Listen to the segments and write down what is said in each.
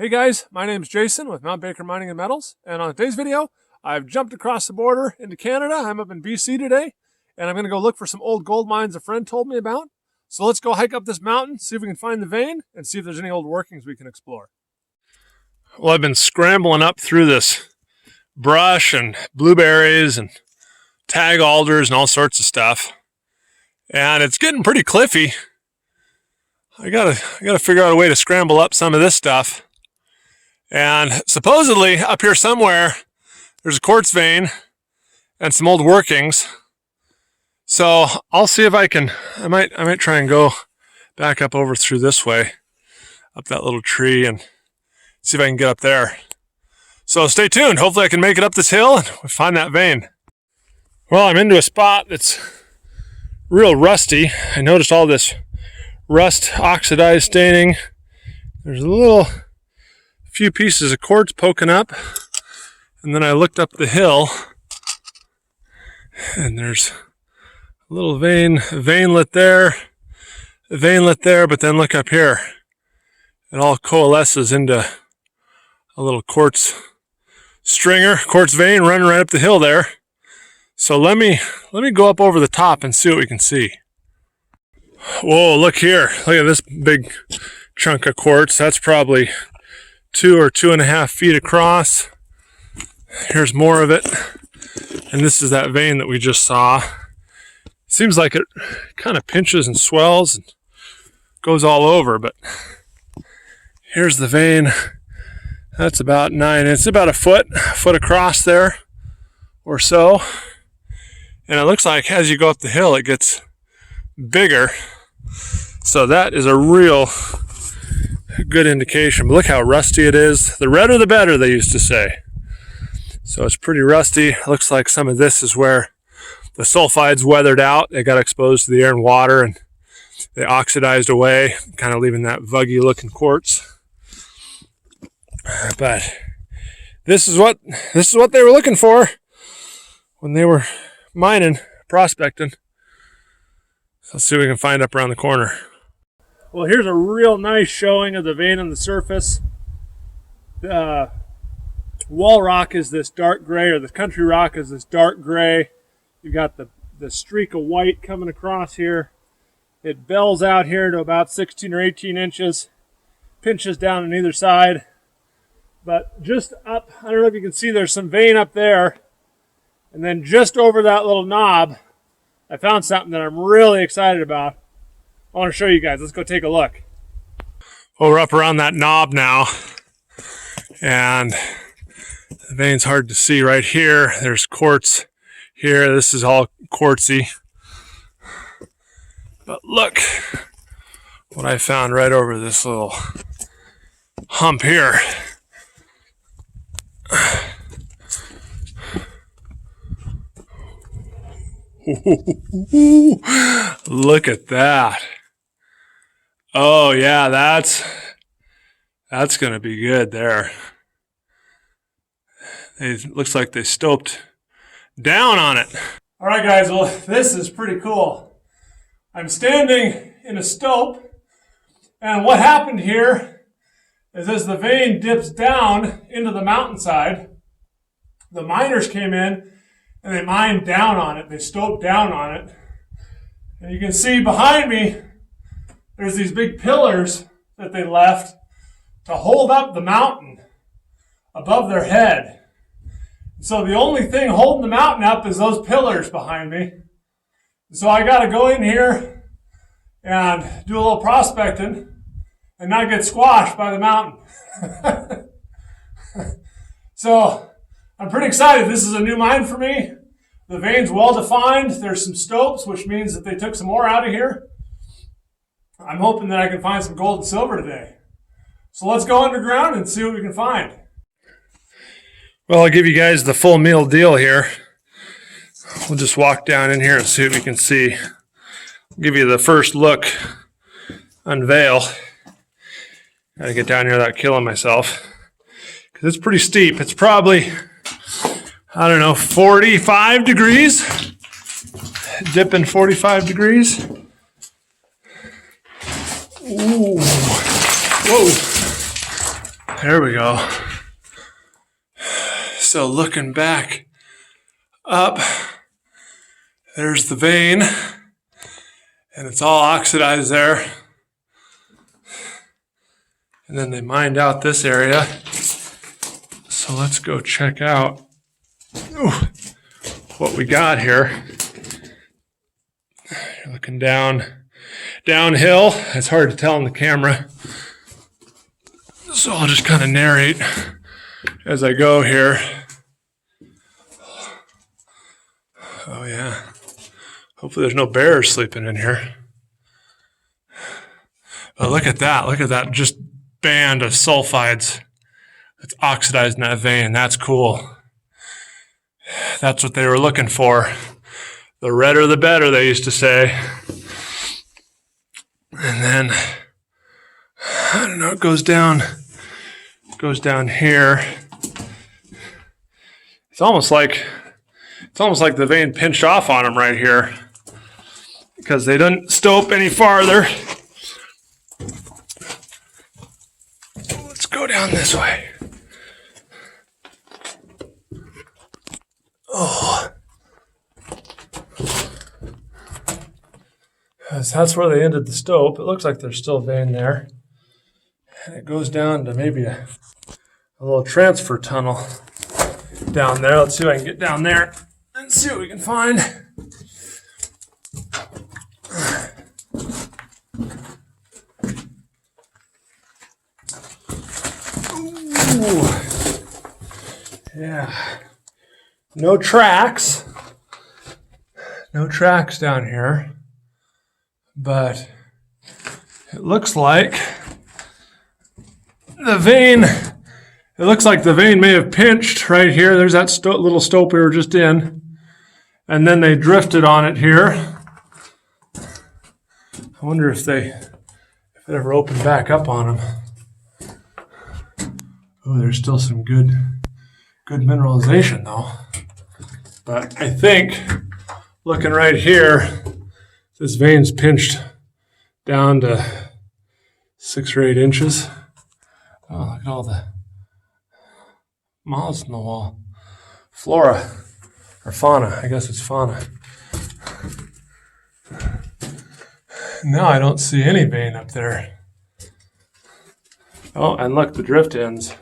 Hey guys, my name is Jason with Mount Baker Mining and Metals, and on today's video, I've jumped across the border into Canada. I'm up in BC today, and I'm going to go look for some old gold mines a friend told me about. So let's go hike up this mountain, see if we can find the vein, and see if there's any old workings we can explore. Well, I've been scrambling up through this brush and blueberries and tag alders and all sorts of stuff, and it's getting pretty cliffy. I gotta figure out a way to scramble up some of this stuff. And supposedly up here somewhere, there's a quartz vein and some old workings. So I'll see if I can, I might try and go back up over through this way, up that little tree, and see if I can get up there. So stay tuned. Hopefully I can make it up this hill and find that vein. Well, I'm into a spot that's real rusty. I noticed all this rust oxidized staining. There's a few pieces of quartz poking up, and then I looked up the hill and there's a little veinlet there, but then look up here. It all coalesces into a little quartz vein running right up the hill there. So let me go up over the top and see what we can see. Whoa, look here. Look at this big chunk of quartz. That's probably 2 or 2.5 feet across. Here's more of it. And this is that vein that we just saw. Seems like it kind of pinches and swells and goes all over, but here's the vein. That's about 9. It's about a foot across there or so. And it looks like as you go up the hill, it gets bigger. So that is a real good indication. But look how rusty it is. The redder the better, they used to say. So it's pretty rusty. Looks like some of this is where the sulfides weathered out. They got exposed to the air and water and they oxidized away, kind of leaving that vuggy looking quartz. But this is what they were looking for when they were mining, prospecting. So let's see what we can find up around the corner. Well, here's a real nice showing of the vein on the surface. The wall rock is this dark gray, or the country rock is this dark gray. You got the streak of white coming across here. It bells out here to about 16 or 18 inches, pinches down on either side. But just up, I don't know if you can see, there's some vein up there. And then just over that little knob, I found something that I'm really excited about. I want to show you guys. Let's go take a look. Well, we're up around that knob now, and the vein's hard to see right here. There's quartz here. This is all quartzy. But look what I found right over this little hump here. Look at that. Oh yeah, that's gonna be good there. It looks like they stoped down on it. All right guys, well this is pretty cool. I'm standing in a stope, and what happened here is as the vein dips down into the mountainside, the miners came in and they mined down on it. They stoped down on it. And you can see behind me, there's these big pillars that they left to hold up the mountain above their head. So the only thing holding the mountain up is those pillars behind me. So I got to go in here and do a little prospecting and not get squashed by the mountain. So I'm pretty excited. This is a new mine for me. The vein's well defined. There's some stopes, which means that they took some ore out of here. I'm hoping that I can find some gold and silver today. So let's go underground and see what we can find. Well, I'll give you guys the full meal deal here. We'll just walk down in here and see what we can see. I'll give you the first look, unveil. Gotta get down here without killing myself, because it's pretty steep. It's probably, I don't know, 45 degrees. Dipping 45 degrees. Ooh. Whoa. There we go. So looking back up, there's the vein, and it's all oxidized there. And then they mined out this area. So let's go check out what we got here. You're looking downhill. It's hard to tell on the camera. So I'll just kind of narrate as I go here. Oh yeah. Hopefully there's no bears sleeping in here. But look at that just band of sulfides that's oxidized in that vein. That's cool. That's what they were looking for. The redder the better, they used to say. And then, I don't know, it goes down here. It's almost like the vein pinched off on them right here because they didn't stope any farther. Let's go down this way. Oh. That's where they ended the stope. It looks like there's still a vein there. And it goes down to maybe a little transfer tunnel down there. Let's see if I can get down there and see what we can find. Ooh. Yeah. No tracks. No tracks down here. But it looks like the vein may have pinched right here. There's that little stope we were just in. And then they drifted on it here. I wonder if it ever opened back up on them. Oh, there's still some good mineralization though. But I think, looking right here, this vein's pinched down to 6 or 8 inches. Oh, look at all the moths in the wall. Flora, or fauna, I guess it's fauna. No, I don't see any vein up there. Oh, and look, the drift ends.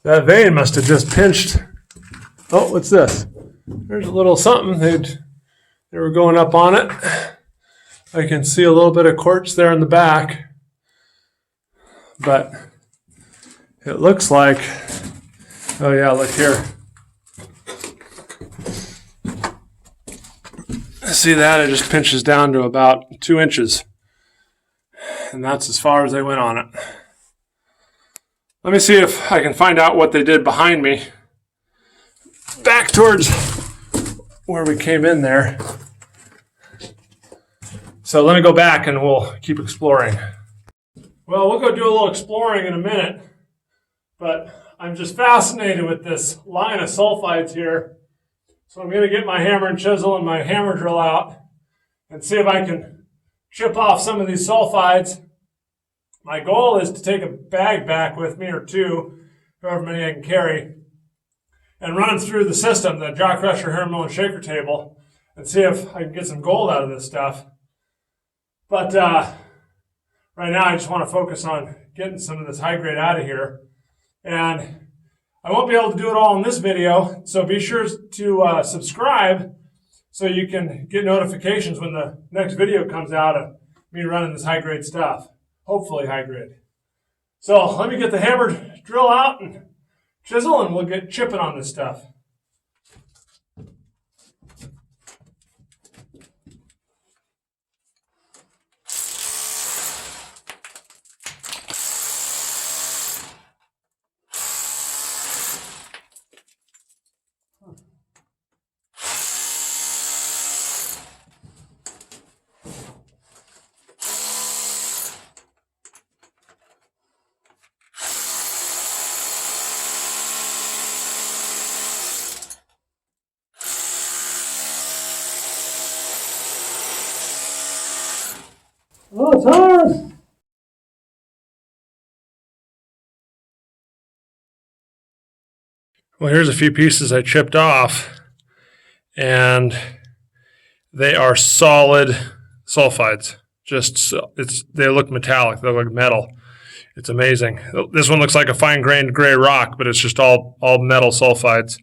That vein must have just pinched. Oh, what's this? There's a little something. They were going up on it. I can see a little bit of quartz there in the back. But it looks like, oh yeah, look here. See that? It just pinches down to about 2 inches. And that's as far as they went on it. Let me see if I can find out what they did behind me. Back towards where we came in there. So let me go back and we'll keep exploring. Well, we'll go do a little exploring in a minute, but I'm just fascinated with this line of sulfides here. So I'm going to get my hammer and chisel and my hammer drill out and see if I can chip off some of these sulfides. My goal is to take a bag back with me or two, however many I can carry, and run them through the system, the jaw crusher, hammer mill, and shaker table, and see if I can get some gold out of this stuff. But right now I just want to focus on getting some of this high grade out of here. And I won't be able to do it all in this video, so be sure to subscribe so you can get notifications when the next video comes out of me running this high grade stuff. Hopefully high grade. So let me get the hammer drill out and chisel and we'll get chipping on this stuff. Oh, it's hard. Well, here's a few pieces I chipped off, and they are solid sulfides. They look metallic. They look like metal. It's amazing. This one looks like a fine-grained gray rock, but it's just all metal sulfides.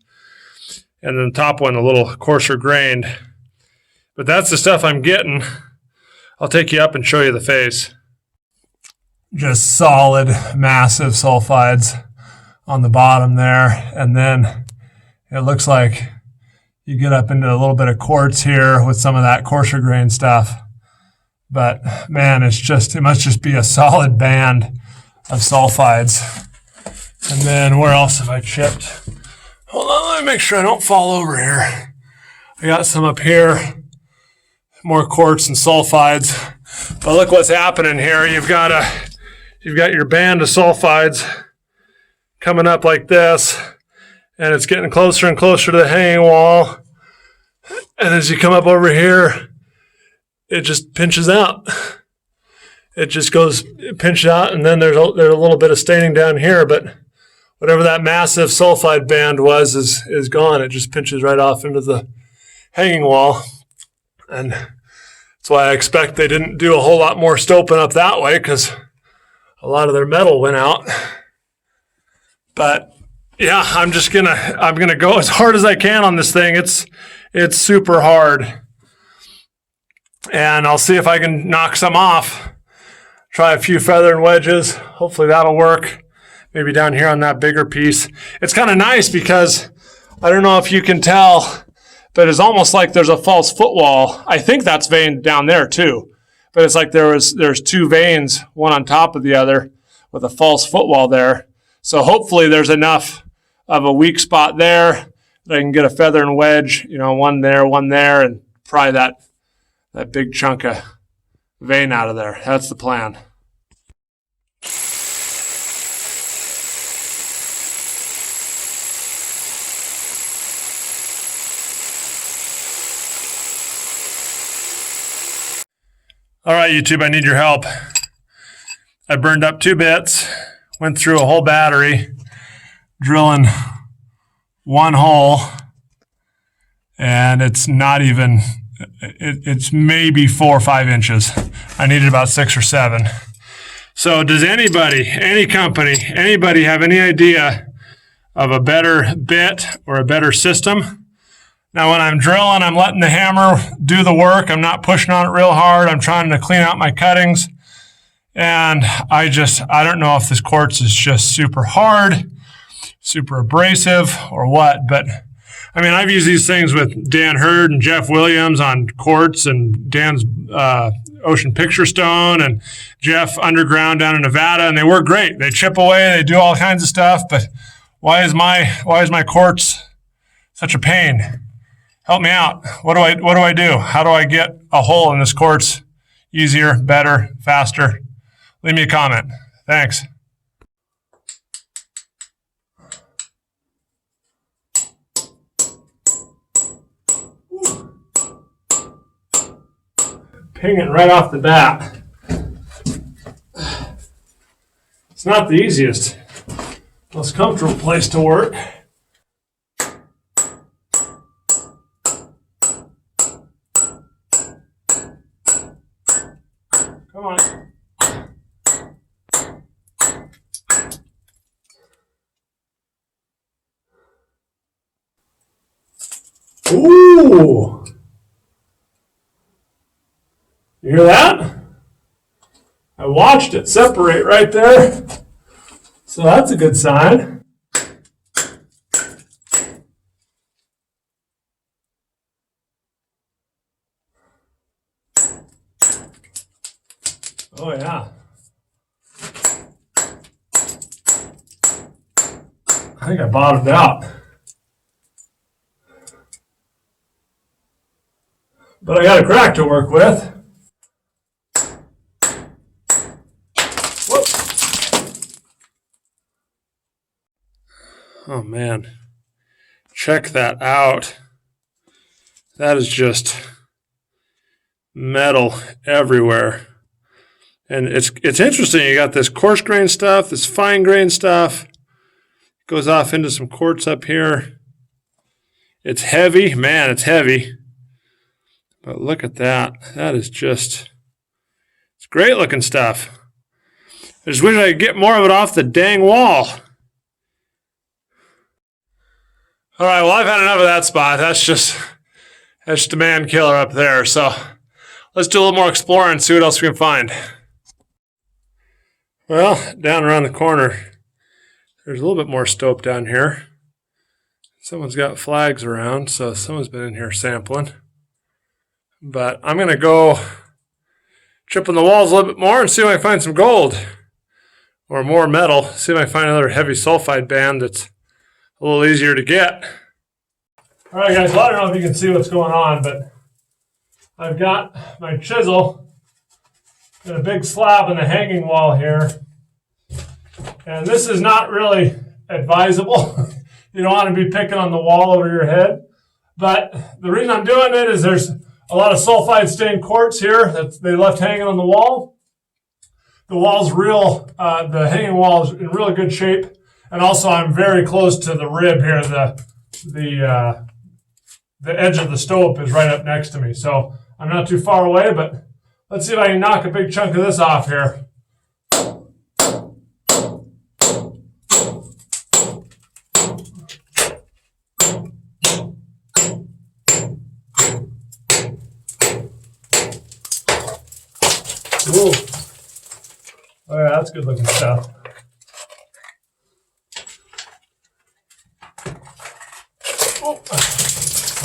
And then the top one, a little coarser grained. But that's the stuff I'm getting. I'll take you up and show you the face. Just solid, massive sulfides on the bottom there. And then it looks like you get up into a little bit of quartz here with some of that coarser grain stuff. But man, it must just be a solid band of sulfides. And then where else have I chipped? Hold on, let me make sure I don't fall over here. I got some up here, more quartz and sulfides. But look what's happening here. You've got your band of sulfides coming up like this, and it's getting closer and closer to the hanging wall. And as you come up over here, it just pinches out. It just pinches out, and then there's a little bit of staining down here, but whatever that massive sulfide band was is gone. It just pinches right off into the hanging wall. And that's why I expect they didn't do a whole lot more stoping up that way, because a lot of their metal went out. But yeah, I'm gonna go as hard as I can on this thing. It's super hard. And I'll see if I can knock some off. Try a few feather and wedges. Hopefully that'll work. Maybe down here on that bigger piece. It's kind of nice because I don't know if you can tell, but it's almost like there's a false footwall. I think that's veined down there too. But it's like there's two veins, one on top of the other, with a false footwall there. So hopefully there's enough of a weak spot there that I can get a feather and wedge, one there, and pry that big chunk of vein out of there. That's the plan. All right, YouTube, I need your help. I burned up 2 bits, went through a whole battery, drilling 1 hole, and it's not even, it's maybe 4 or 5 inches. I needed about 6 or 7. So does anybody, any company, anybody have any idea of a better bit or a better system? Now, when I'm drilling, I'm letting the hammer do the work. I'm not pushing on it real hard. I'm trying to clean out my cuttings. And I don't know if this quartz is just super hard, super abrasive, or what. But, I mean, I've used these things with Dan Hurd and Jeff Williams on quartz, and Dan's Ocean Picture Stone, and Jeff underground down in Nevada, and they work great. They chip away. They do all kinds of stuff. But why is my quartz such a pain? Help me out. What do I do? How do I get a hole in this quartz easier, better, faster? Leave me a comment. Thanks. Ping it right off the bat. It's not the easiest, most comfortable place to work. Come on. Ooh! You hear that? I watched it separate right there. So that's a good sign. Oh, yeah. I think I bottomed out. But I got a crack to work with. Whoop. Oh, man. Check that out. That is just metal everywhere. And it's interesting. You got this coarse grain stuff, this fine grain stuff. Goes off into some quartz up here. It's heavy. Man, it's heavy. But look at that. That is just, it's great looking stuff. I just wish I could get more of it off the dang wall. All right, well, I've had enough of that spot. That's just a man killer up there. So let's do a little more exploring and see what else we can find. Well, down around the corner, there's a little bit more stope down here. Someone's got flags around, so someone's been in here sampling. But I'm going to go trip on the walls a little bit more and see if I can find some gold or more metal. See if I can find another heavy sulfide band that's a little easier to get. All right, guys, well, I don't know if you can see what's going on, but I've got my chisel and a big slab on the hanging wall here. And this is not really advisable. You don't want to be picking on the wall over your head. But the reason I'm doing it is there's a lot of sulfide stained quartz here that they left hanging on the wall. The wall's the hanging wall is in really good shape. And also I'm very close to the rib here. The edge of the stope is right up next to me. So I'm not too far away, but let's see if I can knock a big chunk of this off here. Ooh. Oh yeah, that's good looking stuff.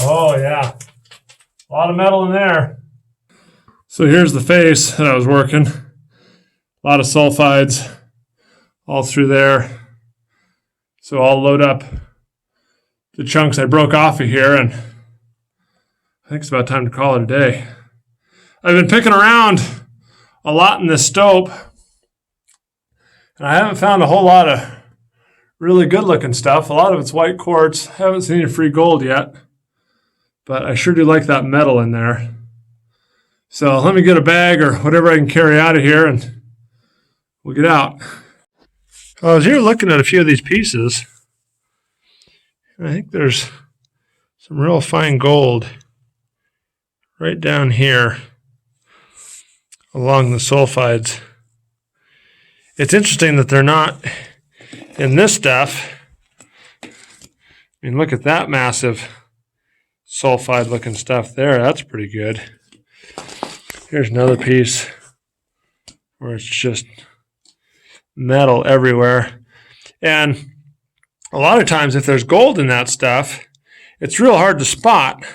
Oh yeah, a lot of metal in there. So here's the face that I was working. A lot of sulfides all through there. So I'll load up the chunks I broke off of here, and I think it's about time to call it a day. I've been picking around a lot in this stope, and I haven't found a whole lot of really good looking stuff. A lot of it's white quartz. I haven't seen any free gold yet, but I sure do like that metal in there. So let me get a bag or whatever I can carry out of here, and we'll get out. Well, I was here looking at a few of these pieces, and I think there's some real fine gold right down here along the sulfides. It's interesting that they're not in this stuff. I mean, look at that massive sulfide looking stuff there. That's pretty good. Here's another piece where it's just metal everywhere. And a lot of times if there's gold in that stuff, it's real hard to spot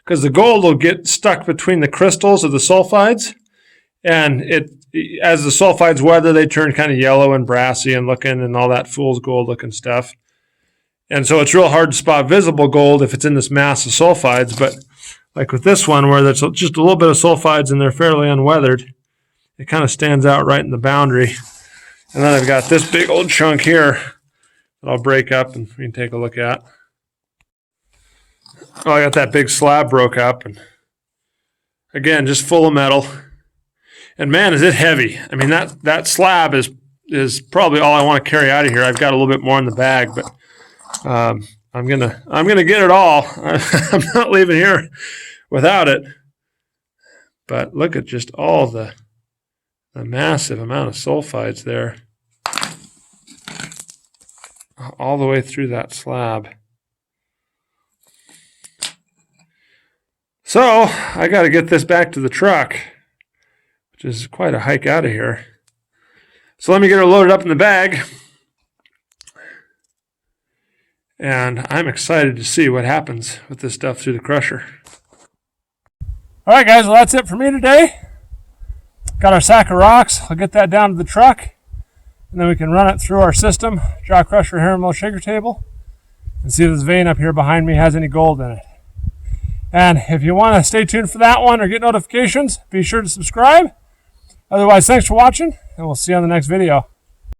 because the gold will get stuck between the crystals of the sulfides. And as the sulfides weather, they turn kind of yellow and brassy and looking and all that fool's gold looking stuff. And so it's real hard to spot visible gold if it's in this mass of sulfides. But like with this one where there's just a little bit of sulfides and they're fairly unweathered, it kind of stands out right in the boundary. And then I've got this big old chunk here that I'll break up and we can take a look at. Oh, I got that big slab broke up. And again, just full of metal. And man, is it heavy. I mean, that slab is probably all I want to carry out of here. I've got a little bit more in the bag, but I'm gonna get it all. I'm not leaving here without it. But look at just all the massive amount of sulfides there. All the way through that slab. So I got to get this back to the truck, which is quite a hike out of here. So let me get her loaded up in the bag. And I'm excited to see what happens with this stuff through the crusher. All right, guys, well, that's it for me today. Got our sack of rocks. I'll get that down to the truck, and then we can run it through our system, jaw crusher, hammer mill, shaker table, and see if this vein up here behind me has any gold in it. And if you want to stay tuned for that one or get notifications, be sure to subscribe. Otherwise, thanks for watching, and we'll see you on the next video.